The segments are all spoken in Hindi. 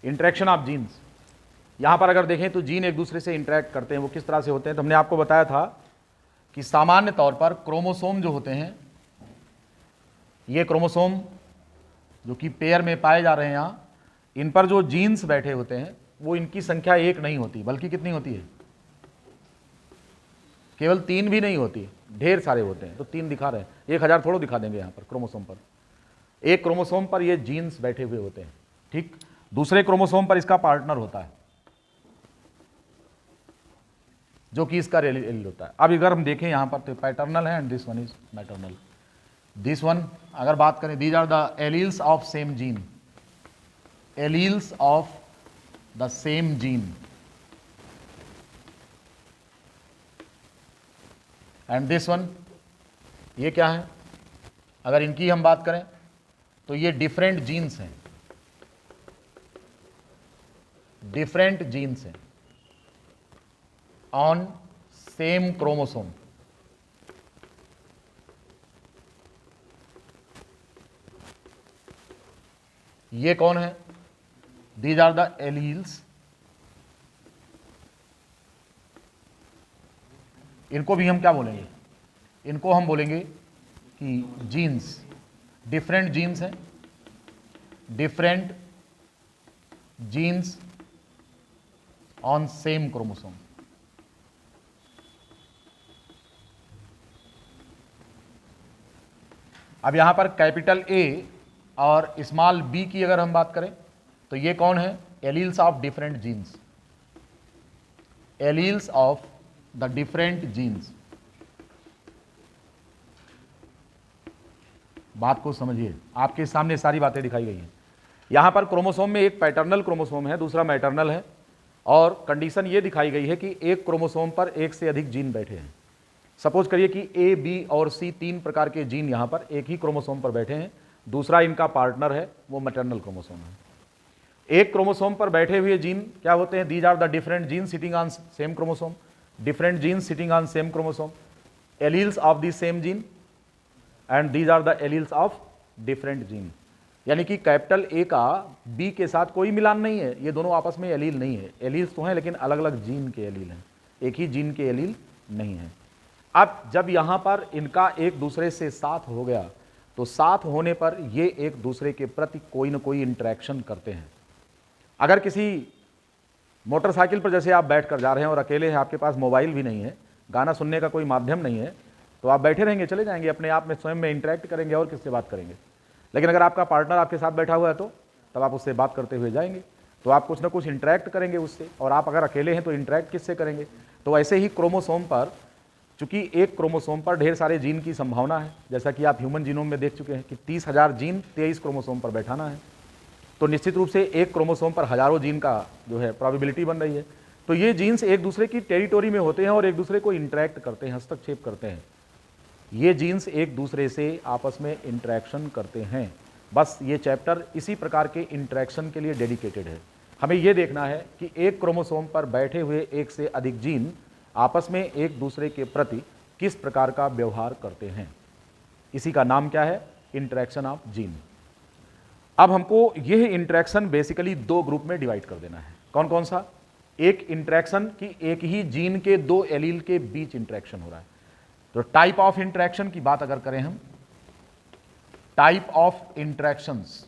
Interaction of jeans. यहां पर अगर देखें तो जीन एक दूसरे से इंटरेक्ट करते हैं, वो किस तरह से होते हैं? तो हमने आपको बताया था कि सामान्य तौर पर क्रोमोसोम जो होते हैं, ये क्रोमोसोम जो कि पेयर में पाए जा रहे हैं यहां, इन पर जो जीन्स बैठे होते हैं वो इनकी संख्या एक नहीं होती, बल्कि कितनी होती है? केवल 3 भी नहीं होती, ढेर सारे होते हैं। तो 3 दिखा रहे हैं, 1000 थोड़ा दिखा देंगे यहां पर क्रोमोसोम पर। एक क्रोमोसोम पर ये जीन्स बैठे हुए होते हैं, ठीक। दूसरे क्रोमोसोम पर इसका पार्टनर होता है जो कि इसका एलील होता है। अब अगर हम देखें यहां पर तो पैटर्नल है and this one is maternal. This one अगर बात करें, these are the alleles of same gene, alleles of the same gene, and this one, ये क्या है? अगर इनकी हम बात करें तो ये डिफरेंट जीन्स हैं, डिफरेंट जीन्स हैं ऑन सेम क्रोमोसोम। ये कौन है? दीज आर द एलील्स, इनको भी हम क्या बोलेंगे? इनको हम बोलेंगे कि जीन्स, डिफरेंट जीन्स हैं, different genes on same chromosome. अब यहां पर कैपिटल ए और स्मॉल बी की अगर हम बात करें तो ये कौन है? Alleles of different genes, alleles of the different genes. बात को समझिए, आपके सामने सारी बातें दिखाई गई हैं। यहां पर क्रोमोसोम में एक पैटर्नल क्रोमोसोम है, दूसरा मैटरनल है, और कंडीशन ये दिखाई गई है कि एक क्रोमोसोम पर एक से अधिक जीन बैठे हैं। सपोज करिए कि ए, बी और सी 3 प्रकार के जीन यहां पर एक ही क्रोमोसोम पर बैठे हैं, दूसरा इनका पार्टनर है, वो मैटरनल क्रोमोसोम है। एक क्रोमोसोम पर बैठे हुए जीन क्या होते हैं? These are the different gene sitting on same chromosome, different gene sitting on same chromosome, alleles of the same gene and these are the alleles of different gene. यानी कि कैपिटल ए का बी के साथ कोई मिलान नहीं है, ये दोनों आपस में एलील नहीं है। एलील्स तो हैं लेकिन अलग अलग जीन के एलील हैं, एक ही जीन के एलील नहीं है। अब जब यहां पर इनका एक दूसरे से साथ हो गया तो साथ होने पर ये एक दूसरे के प्रति कोई ना कोई इंटरेक्शन करते हैं। अगर किसी मोटरसाइकिल पर जैसे आप बैठ कर जा रहे हैं और अकेले हैं, आपके पास मोबाइल भी नहीं है, गाना सुनने का कोई माध्यम नहीं है, तो आप बैठे रहेंगे, चले जाएंगे, अपने आप में स्वयं में इंटरेक्ट करेंगे और किससे बात करेंगे। लेकिन अगर आपका पार्टनर आपके साथ बैठा हुआ है तो तब आप उससे बात करते हुए जाएंगे, तो आप कुछ ना कुछ इंटरेक्ट करेंगे उससे। और आप अगर अकेले हैं तो इंटरेक्ट किससे करेंगे? तो ऐसे ही क्रोमोसोम पर, चूंकि एक क्रोमोसोम पर ढेर सारे जीन की संभावना है, जैसा कि आप ह्यूमन जीनोम में देख चुके हैं कि 30,000 जीन 23 क्रोमोसोम पर बैठाना है, तो निश्चित रूप से एक क्रोमोसोम पर हजारों जीन का जो है प्रोबेबिलिटी बन रही है। तो ये जीन्स एक दूसरे की टेरिटोरी में होते हैं और एक दूसरे को इंटरेक्ट करते हैं, हस्तक्षेप करते हैं। ये जीन्स एक दूसरे से आपस में इंटरेक्शन करते हैं। बस ये चैप्टर इसी प्रकार के इंटरेक्शन के लिए डेडिकेटेड है। हमें यह देखना है कि एक क्रोमोसोम पर बैठे हुए एक से अधिक जीन आपस में एक दूसरे के प्रति किस प्रकार का व्यवहार करते हैं। इसी का नाम क्या है? Interaction of gene. अब हमको यह इंटरेक्शन बेसिकली 2 ग्रुप में डिवाइड कर देना है। कौन कौन सा? एक इंटरेक्शन की एक ही जीन के 2 एलील के बीच इंटरेक्शन हो रहा है। तो टाइप ऑफ इंटरेक्शन की बात अगर करें हम, type of interactions,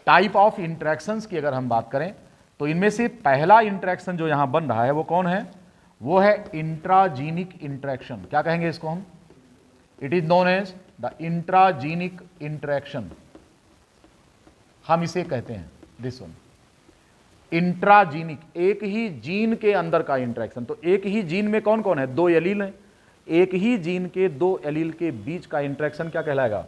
type of interactions की अगर हम बात करें तो इनमें से पहला इंटरेक्शन जो यहां बन रहा है वो कौन है? वो है इंट्राजीनिक इंटरेक्शन। क्या कहेंगे इसको हम? It is known as the intragenic interaction, हम इसे कहते हैं दिस वन। इंट्राजीनिक, एक ही जीन के अंदर का इंटरेक्शन। तो एक ही जीन में कौन कौन है? 2 एलील हैं, एक ही जीन के 2 एलील के बीच का इंटरेक्शन क्या कहलाएगा?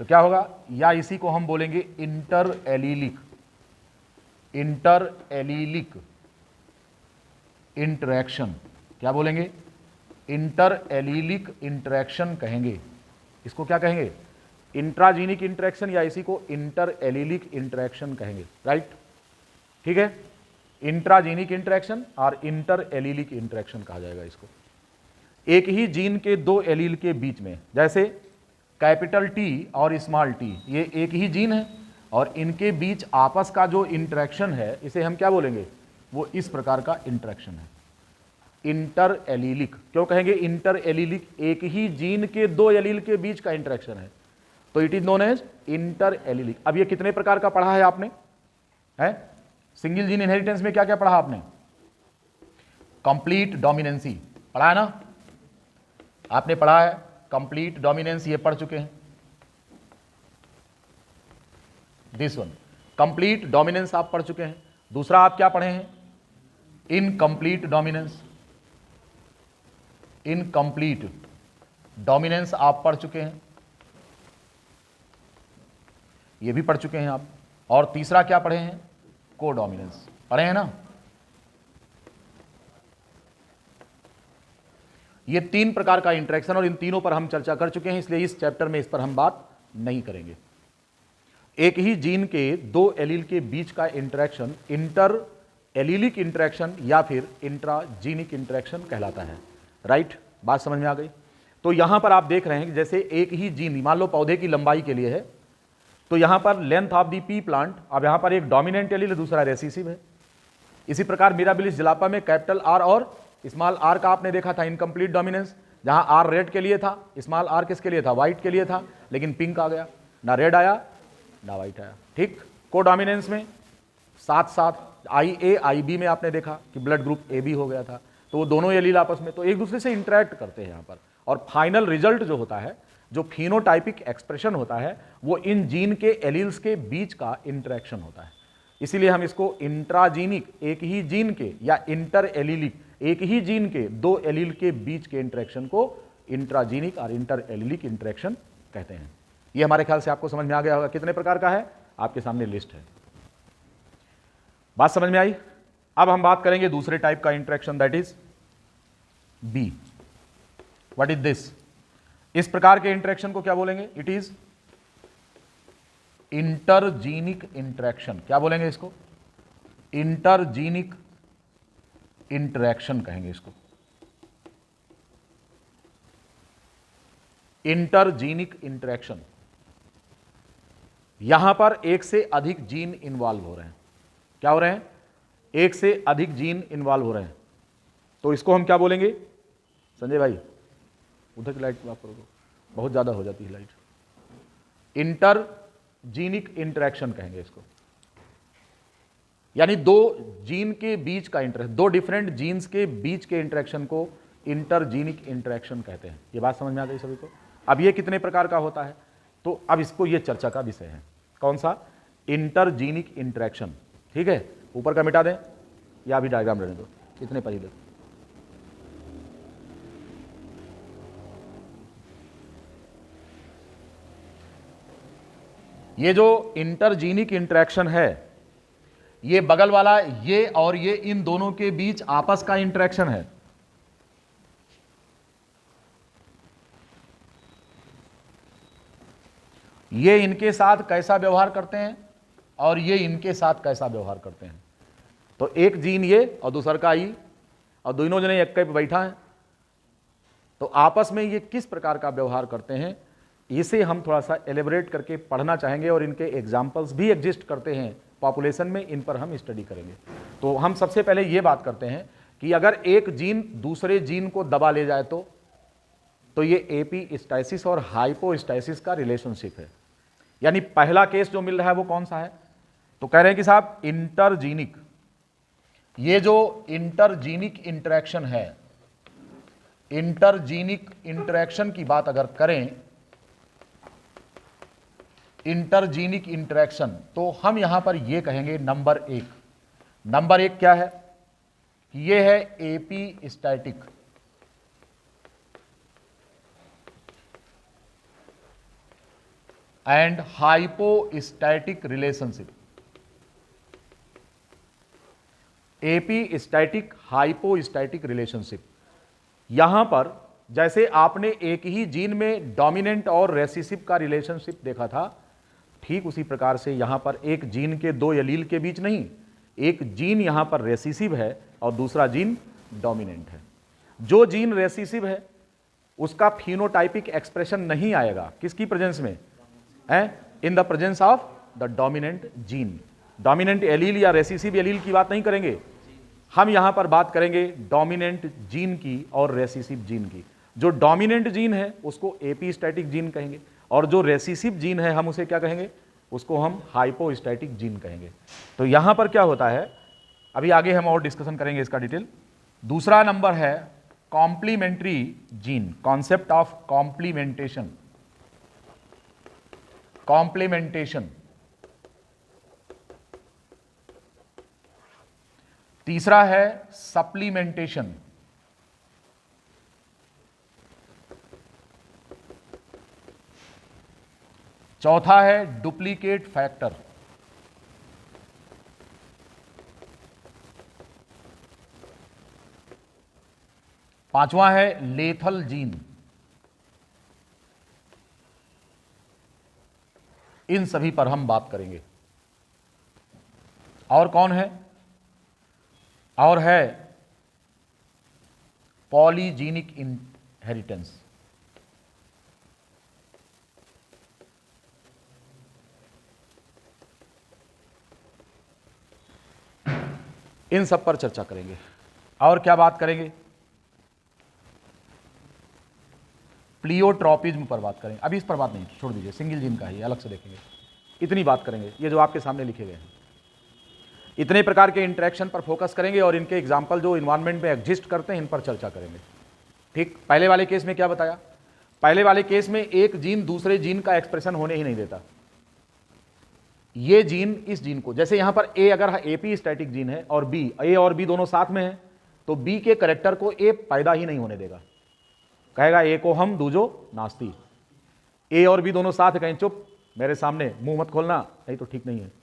तो क्या होगा? या इसी को हम बोलेंगे inter allelic, inter allelic interaction. क्या बोलेंगे? इंटर एलीलिक इंटरेक्शन कहेंगे। इसको क्या कहेंगे? इंट्राजीनिक इंटरेक्शन, या इसी को इंटर एलीलिक इंटरेक्शन कहेंगे। राइट, ठीक है। इंट्राजीनिक इंटरेक्शन और इंटर एलीलिक इंटरेक्शन कहा जाएगा इसको। एक ही जीन के 2 एलील के बीच में, जैसे कैपिटल टी और स्मॉल टी, ये एक ही जीन है और इनके बीच आपस का जो इंटरेक्शन है इसे हम क्या बोलेंगे, वो इस प्रकार का इंटरेक्शन है, इंटर एलीलिक। क्यों कहेंगे इंटर एलीलिक? एक ही जीन के दो एलील के बीच का इंटरेक्शन है, तो it is known as inter allelic. अब ये कितने प्रकार का पढ़ा है आपने? है सिंगल जीन इनहेरिटेंस में क्या क्या पढ़ा आपने? कंप्लीट डोमिनेंसी पढ़ा है ना, आपने पढ़ा है कंप्लीट डोमिनेंस, ये पढ़ चुके हैं। दिस वन कंप्लीट डोमिनेंस आप पढ़ चुके हैं। दूसरा आप क्या पढ़े हैं? इनकम्प्लीट डोमिनेंस, इनकम्प्लीट डोमिनेंस आप पढ़ चुके हैं, ये भी पढ़ चुके हैं आप। और तीसरा क्या पढ़े हैं? को डोमिनेंस पढ़े हैं ना। ये तीन प्रकार का इंटरेक्शन और इन तीनों पर हम चर्चा कर चुके हैं, इसलिए इस चैप्टर में इस पर हम बात नहीं करेंगे। एक ही जीन के दो एलील के बीच का इंटरेक्शन इंटर एलीलिक इंटरेक्शन या फिर इंट्राजीनिक इंटरेक्शन कहलाता है। राइट, बात समझ में आ गई? तो यहां पर आप देख रहे हैं कि जैसे एक ही जीन, मान लो पौधे की लंबाई के लिए है, तो यहां पर length of the P plant, अब यहां पर एक डोमिनेंट एलील है, दूसरा रेसिसिव है। इसी प्रकार मिराबिलिस जलापा में कैपिटल आर और स्मॉल आर का आपने देखा था इनकम्प्लीट डोमिनेंस, जहां आर रेड के लिए था, स्मॉल आर किसके लिए था? व्हाइट के लिए था, लेकिन पिंक आ गया, ना रेड आया ना व्हाइट आया। ठीक, को डोमिनेंस में साथ साथ आई ए आई बी में आपने देखा कि ब्लड ग्रुप ए बी हो गया था, तो वो दोनों एलील आपस में तो एक दूसरे से इंटरेक्ट करते हैं यहाँ पर, और फाइनल रिजल्ट जो होता है, जो फिनोटाइपिक एक्सप्रेशन होता है, वो इन जीन के एलील्स के बीच का इंटरेक्शन होता है। इसीलिए हम इसको इंट्राजीनिक, एक ही जीन के, या इंटर एलीलिक, एक ही जीन के दो एलील के बीच के इंटरेक्शन को इंट्राजीनिक और इंटर एलीलिक इंटरेक्शन कहते हैं। ये हमारे ख्याल से आपको समझ में आ गया होगा कितने प्रकार का है, आपके सामने लिस्ट है। बात समझ में आई? अब हम बात करेंगे दूसरे टाइप का interaction, that is B. What is this? इस प्रकार के इंटरेक्शन को क्या बोलेंगे? It is intergenic interaction. क्या बोलेंगे इसको? इंटरजीनिक इंटरेक्शन कहेंगे इसको, इंटरजीनिक इंटरेक्शन। यहां पर एक से अधिक जीन इन्वॉल्व हो रहे हैं। क्या हो रहे हैं? एक से अधिक जीन इन्वॉल्व हो रहे हैं, तो इसको हम क्या बोलेंगे? संजय भाई उधर की लाइट ऑफ करो, बहुत ज्यादा हो जाती है लाइट। इंटरजीनिक इंटरेक्शन कहेंगे इसको, यानी दो जीन के बीच का इंटरेक्शन, दो डिफरेंट जीन्स के बीच के इंटरेक्शन को इंटरजीनिक इंटरेक्शन कहते हैं। ये बात समझ में आ गई सभी को? अब ये कितने प्रकार का होता है, तो अब इसको, ये चर्चा का विषय है। कौन सा? इंटरजीनिक इंटरेक्शन। ठीक है, ऊपर का मिटा दें या अभी डायग्राम रहने दो, इतने पर ही देखो। ये जो इंटरजीनिक इंटरेक्शन है, ये बगल वाला ये और ये, इन दोनों के बीच आपस का इंटरेक्शन है। ये इनके साथ कैसा व्यवहार करते हैं और ये इनके साथ कैसा व्यवहार करते हैं। तो एक जीन ये और दूसर का ई, और दोनों जने एक पे बैठा है, तो आपस में ये किस प्रकार का व्यवहार करते हैं, इसे हम थोड़ा सा एलेबरेट करके पढ़ना चाहेंगे, और इनके एग्जाम्पल्स भी एग्जिस्ट करते हैं पॉपुलेशन में, इन पर हम स्टडी करेंगे। तो हम सबसे पहले ये बात करते हैं कि अगर एक जीन दूसरे जीन को दबा ले जाए तो ये एपीस्टाइसिस और हाइपोस्टाइसिस का रिलेशनशिप है। यानी पहला केस जो मिल रहा है वो कौन सा है? तो कह रहे हैं कि साहब इंटरजीनिक, ये जो इंटरजीनिक इंटरेक्शन है, इंटरजीनिक इंटरेक्शन की बात अगर करें, इंटरजीनिक इंटरेक्शन, तो हम यहां पर यह कहेंगे नंबर एक क्या है? यह है epistatic, and hypostatic relationship. Epistatic hypostatic relationship. यहां पर जैसे आपने एक ही जीन में डोमिनेंट और रेसिसिव का रिलेशनशिप देखा था, ठीक उसी प्रकार से यहां पर एक जीन के दो एलील के बीच नहीं, एक जीन यहां पर रेसिसिव है और दूसरा जीन डोमिनेंट है। जो जीन रेसिसिव है उसका फिनोटाइपिक एक्सप्रेशन नहीं आएगा किसकी प्रेजेंस में है, in the presence of the dominant gene. Dominant allele या रेसिसिव एलील की बात नहीं करेंगे, हम यहां पर बात करेंगे डोमिनेंट जीन की और रेसिसिव जीन की। जो डोमिनेंट जीन है उसको एपीस्टैटिक जीन कहेंगे, और जो रेसिसिव जीन है हम उसे क्या कहेंगे, उसको हम हाइपोस्टैटिक जीन कहेंगे। तो यहां पर क्या होता है, अभी आगे हम और डिस्कशन करेंगे इसका डिटेल। दूसरा नंबर है complementary gene, concept of complementation. Complementation. तीसरा है सप्लीमेंटेशन। चौथा है डुप्लीकेट फैक्टर। पांचवा है लेथल जीन। इन सभी पर हम बात करेंगे। और कौन है, और है पॉलीजीनिक इनहेरिटेंस। इन सब पर चर्चा करेंगे। और क्या बात करेंगे, प्लियोट्रॉपिज्म पर बात करेंगे। अभी इस पर बात नहीं, छोड़ दीजिए, सिंगल जीन का ही अलग से देखेंगे। इतनी बात करेंगे, ये जो आपके सामने लिखे गए हैं इतने प्रकार के इंटरेक्शन पर फोकस करेंगे, और इनके एग्जाम्पल जो इन्वायरमेंट में एग्जिस्ट करते हैं इन पर चर्चा करेंगे। ठीक, पहले वाले केस में क्या बताया, पहले वाले केस में एक जीन दूसरे जीन का एक्सप्रेशन होने ही नहीं देता। ये जीन इस जीन को, जैसे यहां पर ए अगर एपी स्टैटिक जीन है और बी, ए और बी दोनों साथ में है, तो बी के करेक्टर को ए पैदा ही नहीं होने देगा, कहेगा ए को हम दूजो नास्ती। ए और बी दोनों साथ कहें चुप, मेरे सामने मुंह मत खोलना, नहीं तो ठीक नहीं है।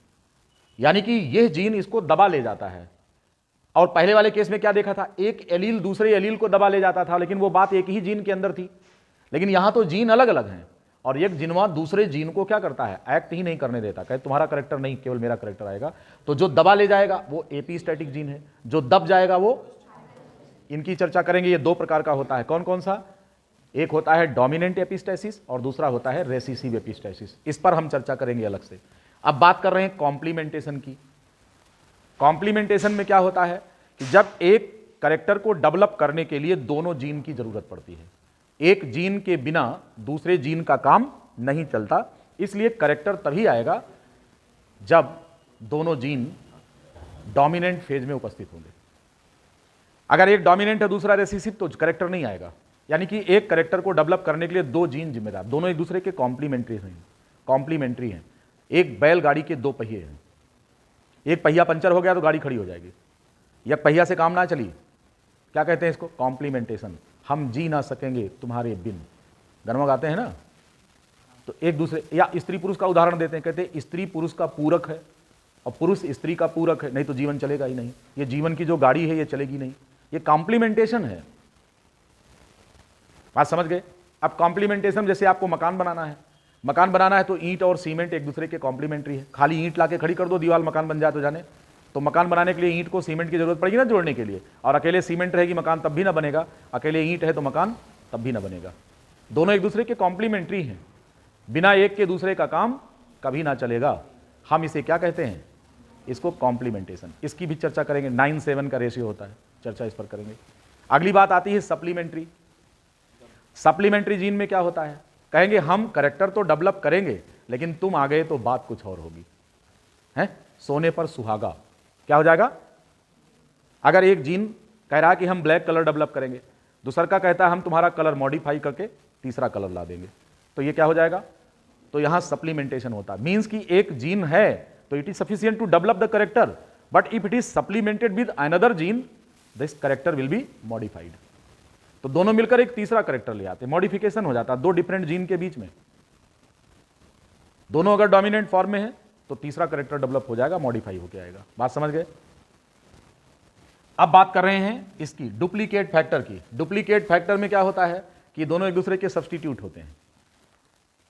यानी कि यह जीन इसको दबा ले जाता है। और पहले वाले केस में क्या देखा था, एक एलील दूसरे एलील को दबा ले जाता था, लेकिन वो बात एक ही जीन के अंदर थी। लेकिन यहां तो जीन अलग अलग हैं, और एक जीनवा दूसरे जीन को क्या करता है, एक्ट ही नहीं करने देता, कहे तुम्हारा करेक्टर नहीं, केवल मेरा करेक्टर आएगा। तो जो दबा ले जाएगा वो एपीस्टैटिक जीन है, जो दब जाएगा वो, इनकी चर्चा करेंगे। ये दो प्रकार का होता है, कौन कौन सा, एक होता है डोमिनेंट एपिस्टैसिस और दूसरा होता है रेसिसिव एपिस्टैसिस। इस पर हम चर्चा करेंगे अलग से। अब बात कर रहे हैं कॉम्प्लीमेंटेशन की। कॉम्प्लीमेंटेशन में क्या होता है कि जब एक करेक्टर को डेवलप करने के लिए दोनों जीन की जरूरत पड़ती है, एक जीन के बिना दूसरे जीन का काम नहीं चलता, इसलिए करेक्टर तभी आएगा जब दोनों जीन डोमिनेंट फेज में उपस्थित होंगे। अगर एक डोमिनेंट है दूसरा रेसिसिव तो करेक्टर नहीं आएगा। यानी कि एक करेक्टर को डेवलप करने के लिए दो जीन जिम्मेदार, दोनों एक दूसरे के कॉम्प्लीमेंट्री हैं। एक बैलगाड़ी के दो पहिए हैं, एक पहिया पंचर हो गया तो गाड़ी खड़ी हो जाएगी, एक पहिया से काम ना चली, क्या कहते हैं इसको, कॉम्प्लीमेंटेशन। हम जी ना सकेंगे तुम्हारे बिन, गाना गाते हैं ना। तो एक दूसरे, या स्त्री पुरुष का उदाहरण देते हैं, कहते हैं स्त्री पुरुष का पूरक है और पुरुष स्त्री का पूरक है, नहीं तो जीवन चलेगा ही नहीं, ये जीवन की जो गाड़ी है ये चलेगी नहीं। ये कॉम्प्लीमेंटेशन है, बात समझ गए। अब कॉम्प्लीमेंटेशन, जैसे आपको मकान बनाना है, मकान बनाना है तो ईंट और सीमेंट एक दूसरे के कॉम्प्लीमेंट्री है। खाली ईंट लाके खड़ी कर दो, दीवार मकान बन जाए तो जाने। तो मकान बनाने के लिए ईंट को सीमेंट की जरूरत पड़ेगी ना जोड़ने के लिए, और अकेले सीमेंट रहेगी मकान तब भी ना बनेगा, अकेले ईंट है तो मकान तब भी ना बनेगा। दोनों एक दूसरे के कॉम्प्लीमेंट्री हैं, बिना एक के दूसरे का काम कभी ना चलेगा। हम इसे क्या कहते हैं, इसको कॉम्प्लीमेंटेशन। इसकी भी चर्चा करेंगे, 9:7 का रेशियो होता है, चर्चा इस पर करेंगे। अगली बात आती है सप्लीमेंट्री। सप्लीमेंट्री जीन में क्या होता है, कहेंगे हम करेक्टर तो डेवलप करेंगे लेकिन तुम आ गए तो बात कुछ और होगी, हैं, सोने पर सुहागा। क्या हो जाएगा, अगर एक जीन कह रहा है कि हम ब्लैक कलर डेवलप करेंगे, दूसरा का कहता है हम तुम्हारा कलर मॉडिफाई करके तीसरा कलर ला देंगे, तो ये क्या हो जाएगा, तो यहां सप्लीमेंटेशन होता है। मींस कि एक जीन है तो it is sufficient to develop the character, but if it is supplemented with another gene this character will be modified. तो दोनों मिलकर एक तीसरा करेक्टर ले आते, मॉडिफिकेशन हो जाता है दो डिफरेंट जीन के बीच में। दोनों अगर डोमिनेंट फॉर्म में है तो तीसरा करेक्टर डेवलप हो जाएगा, मॉडिफाई होकर आएगा। बात समझ गए। अब बात कर रहे हैं इसकी डुप्लीकेट फैक्टर की। डुप्लीकेट फैक्टर में क्या होता है कि दोनों एक दूसरे के सब्स्टिट्यूट होते हैं,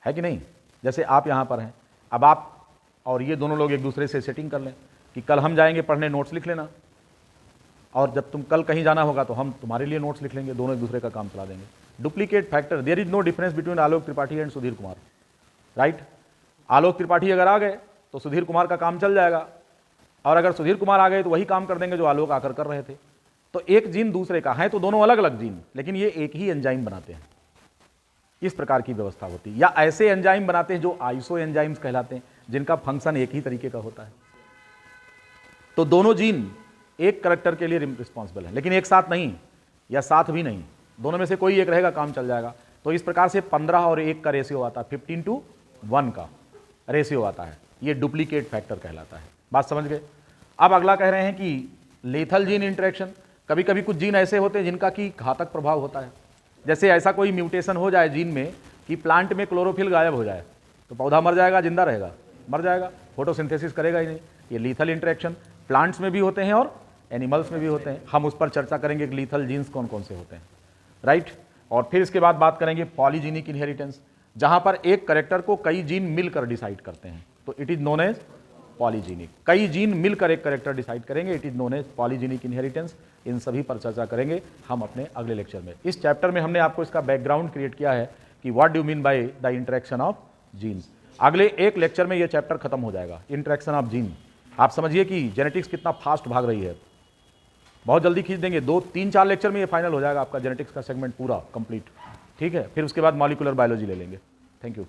है कि नहीं। जैसे आप यहां पर हैं, अब आप और ये दोनों लोग एक दूसरे से सेटिंग कर लें कि कल हम जाएंगे पढ़ने, नोट्स लिख लेना, और जब तुम कल कहीं जाना होगा तो हम तुम्हारे लिए नोट्स लिख लेंगे, दोनों एक दूसरे का काम चला देंगे। Duplicate factor, there is no difference between Alok Tripathi and Sudhir Kumar, right. Alok Tripathi अगर आ गए तो सुधीर कुमार का काम चल जाएगा, और अगर सुधीर कुमार आ गए तो वही काम कर देंगे जो आलोक आकर कर रहे थे। तो एक जीन दूसरे का है, तो दोनों अलग अलग जीन, लेकिन ये एक ही एंजाइम बनाते हैं। इस प्रकार की व्यवस्था होती है। या ऐसे एंजाइम बनाते हैं जो आइसो एंजाइम्स कहलाते हैं, जिनका फंक्शन एक ही तरीके का होता है। तो दोनों जीन एक करैक्टर के लिए रिस्पॉन्सिबल है, लेकिन एक साथ नहीं, या साथ भी नहीं, दोनों में से कोई एक रहेगा, काम चल जाएगा। तो इस प्रकार से 15 और 1 का रेशियो आता है, 15:1 का रेशियो आता है। ये डुप्लीकेट फैक्टर कहलाता है। बात समझ गए। अब अगला कह रहे हैं कि लेथल जीन इंटरेक्शन। कभी कभी कुछ जीन ऐसे होते हैं जिनका कि घातक प्रभाव होता है। जैसे ऐसा कोई म्यूटेशन हो जाए जीन में कि प्लांट में क्लोरोफिल गायब हो जाए, तो पौधा मर जाएगा, जिंदा रहेगा, मर जाएगा, फोटोसिंथेसिस करेगा ही नहीं। ये लीथल इंटरेक्शन प्लांट्स में भी होते हैं और एनिमल्स में भी होते हैं। हम उस पर चर्चा करेंगे कि लीथल जीन्स कौन कौन से होते हैं, राइट। और फिर इसके बाद बात करेंगे पॉलीजीनिक इनहेरिटेंस, जहां पर एक कैरेक्टर को कई जीन मिलकर डिसाइड करते हैं, तो it is known as polygenic. कई जीन मिलकर एक कैरेक्टर डिसाइड करेंगे, it is known as polygenic inheritance. इन सभी पर चर्चा करेंगे हम अपने अगले लेक्चर में। इस चैप्टर में हमने आपको इसका बैकग्राउंड क्रिएट किया है कि what do mean by the interaction of genes. अगले एक लेक्चर में यह चैप्टर खत्म हो जाएगा, इंटरेक्शन ऑफ जीन। आप समझिए कि जेनेटिक्स कितना फास्ट भाग रही है, बहुत जल्दी खींच देंगे। 2, 3, 4 लेक्चर में ये फाइनल हो जाएगा आपका जेनेटिक्स का सेगमेंट पूरा कंप्लीट, ठीक है। फिर उसके बाद मॉलिक्यूलर बायोलॉजी ले लेंगे। Thank you.